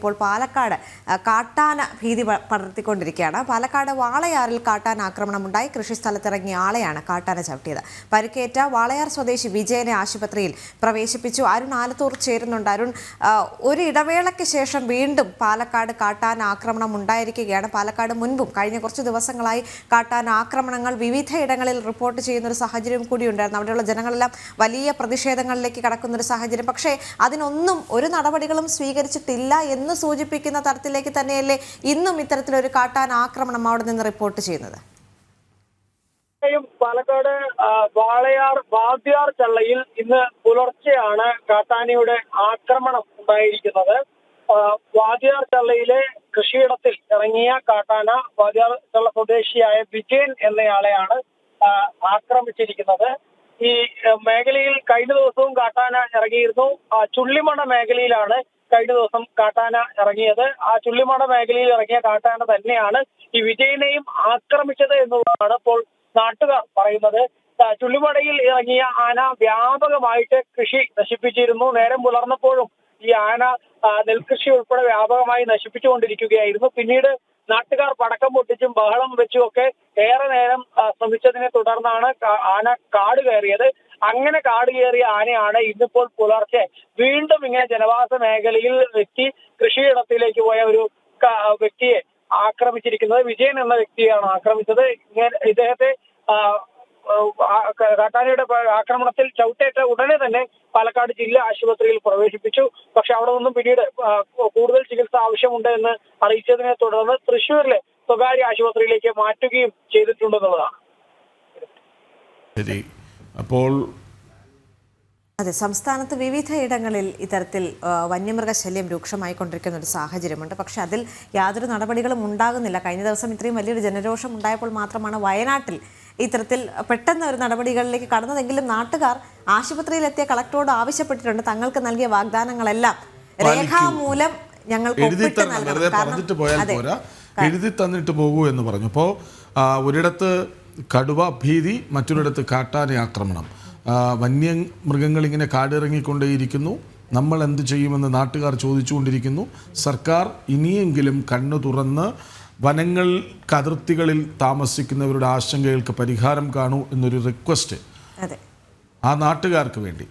ഇപ്പോൾ പാലക്കാട് കാട്ടാന ഭീതി പടർത്തിക്കൊണ്ടിരിക്കുകയാണ്. പാലക്കാട് വാളയാറിൽ കാട്ടാന ആക്രമണമുണ്ടായി. കൃഷിസ്ഥലത്തിറങ്ങിയ ആളെയാണ് കാട്ടാന ചവിട്ടിയത്. പരിക്കേറ്റ വാളയാർ സ്വദേശി വിജയനെ ആശുപത്രിയിൽ പ്രവേശിപ്പിച്ചു. അരുൺ ആലത്തൂർ ചേരുന്നുണ്ട്. അരുൺ, ഒരു ഇടവേളയ്ക്ക് ശേഷം വീണ്ടും പാലക്കാട് കാട്ടാന ആക്രമണം ഉണ്ടായിരിക്കുകയാണ്. പാലക്കാട് മുൻപും കഴിഞ്ഞ കുറച്ച് ദിവസങ്ങളായി കാട്ടാന ആക്രമണങ്ങൾ വിവിധയിടങ്ങളിൽ റിപ്പോർട്ട് ചെയ്യുന്ന ഒരു സാഹചര്യം കൂടിയുണ്ടായിരുന്നു. അവിടെയുള്ള ജനങ്ങളെല്ലാം വലിയ പ്രതിഷേധങ്ങളിലേക്ക് കടക്കുന്ന ഒരു സാഹചര്യം. പക്ഷേ അതിനൊന്നും ഒരു നടപടികളും സ്വീകരിച്ചിട്ടില്ല എന്ന് സൂചിപ്പിക്കുന്ന തരത്തിലേക്ക് തന്നെയല്ലേ ഇന്നും ഇത്തരത്തിലൊരു കാട്ടാന ആക്രമണം അവിടെ നിന്ന് റിപ്പോർട്ട് ചെയ്യുന്നത്? പാലക്കാട് വാദ്യാർ ചള്ളയിൽ ഇന്ന് പുലർച്ചെയാണ് കാട്ടാനയുടെ ആക്രമണം ഉണ്ടായിരിക്കുന്നത്. വാദ്യാർ ചള്ളയിലെ കൃഷിയിടത്തിൽ ഇറങ്ങിയ കാട്ടാന വാദ്യാർ ചള്ള സ്വദേശിയായ വിജയൻ എന്നയാളെയാണ് ആക്രമിച്ചിരിക്കുന്നത്. ഈ മേഖലയിൽ കഴിഞ്ഞ ദിവസവും കാട്ടാന ഇറങ്ങിയിരുന്നു. ചുള്ളിമട മേഖലയിലാണ് കഴിഞ്ഞ ദിവസം കാട്ടാന ഇറങ്ങിയത്. ആ ചുള്ളിമട മേഖലയിൽ ഇറങ്ങിയ കാട്ടാന തന്നെയാണ് ഈ വിജയനെയും ആക്രമിച്ചത് എന്നുള്ളതാണ് ഇപ്പോൾ നാട്ടുകാർ പറയുന്നത്. ചുള്ളിമടയിൽ ഇറങ്ങിയ ആന വ്യാപകമായിട്ട് കൃഷി നശിപ്പിച്ചിരുന്നു. നേരം പുലർന്നപ്പോഴും ഈ ആന നെൽകൃഷി ഉൾപ്പെടെ വ്യാപകമായി നശിപ്പിച്ചുകൊണ്ടിരിക്കുകയായിരുന്നു. പിന്നീട് നാട്ടുകാർ പടക്കം പൊട്ടിച്ചും ബഹളം വെച്ചും ഒക്കെ ഏറെ നേരം ശ്രമിച്ചതിനെ തുടർന്നാണ് ആന കാട് കയറിയത്. അങ്ങനെ കാട് കയറിയ ആനയാണ് ഇന്നിപ്പോൾ പുലർച്ചെ വീണ്ടും ഇങ്ങനെ ജനവാസ മേഖലയിൽ എത്തി കൃഷിയിടത്തിലേക്ക് പോയ ഒരു വ്യക്തിയെ ആക്രമിച്ചിരിക്കുന്നത്. വിജയൻ എന്ന വ്യക്തിയാണ് ആക്രമിച്ചത്. ഇദ്ദേഹത്തെ കാട്ടാനയുടെ ആക്രമണത്തിൽ ചവിട്ടേറ്റ ഉടനെ തന്നെ പാലക്കാട് ജില്ലാ ആശുപത്രിയിൽ പ്രവേശിപ്പിച്ചു. പക്ഷെ അവിടെ നിന്നും പിന്നീട് കൂടുതൽ ചികിത്സ ആവശ്യമുണ്ട് എന്ന് അറിയിച്ചതിനെ തുടർന്ന് തൃശ്ശൂരിലെ സ്വകാര്യ ആശുപത്രിയിലേക്ക് മാറ്റുകയും ചെയ്തിട്ടുണ്ടെന്നുള്ളതാണ്. അതെ, സംസ്ഥാനത്ത് വിവിധയിടങ്ങളിൽ ഇത്തരത്തിൽ വന്യമൃഗശല്യം രൂക്ഷമായിക്കൊണ്ടിരിക്കുന്ന ഒരു സാഹചര്യമുണ്ട്. പക്ഷെ അതിൽ യാതൊരു നടപടികളും ഉണ്ടാകുന്നില്ല. കഴിഞ്ഞ ദിവസം ഇത്രയും വലിയൊരു ജനരോഷം ഉണ്ടായപ്പോൾ മാത്രമാണ് വയനാട്ടിൽ ഇത്തരത്തിൽ പെട്ടെന്ന് ഒരു നടപടികളിലേക്ക് കടന്നതെങ്കിലും നാട്ടുകാർ ആശുപത്രിയിലെത്തിയ കളക്ടറോട് ആവശ്യപ്പെട്ടിട്ടുണ്ട്. തങ്ങൾക്ക് നൽകിയ വാഗ്ദാനങ്ങളെല്ലാം രേഖാമൂലം ഞങ്ങൾക്ക് ഒപ്പിട്ട് നൽകണം. എഴുതി തന്നിട്ട് പോകൂ എന്ന് പറഞ്ഞു. അപ്പോൾ ഒരിടത്ത് കടുവ ഭീതി, മറ്റൊരിടത്ത് കാട്ടാന ആക്രമണം. വന്യമൃഗങ്ങൾ ഇങ്ങനെ കാടിറങ്ങിക്കൊണ്ടേയിരിക്കുന്നു. നമ്മൾ എന്ത് ചെയ്യുമെന്ന് നാട്ടുകാർ ചോദിച്ചുകൊണ്ടിരിക്കുന്നു. സർക്കാർ ഇനിയെങ്കിലും കണ്ണു തുറന്ന് അതിർത്തികളിൽ താമസിക്കുന്നവരുടെ ആശങ്കകൾക്ക് പരിഹാരം കാണൂ എന്നൊരു റിക്വസ്റ്റ് ആ നാട്ടുകാർക്ക് വേണ്ടി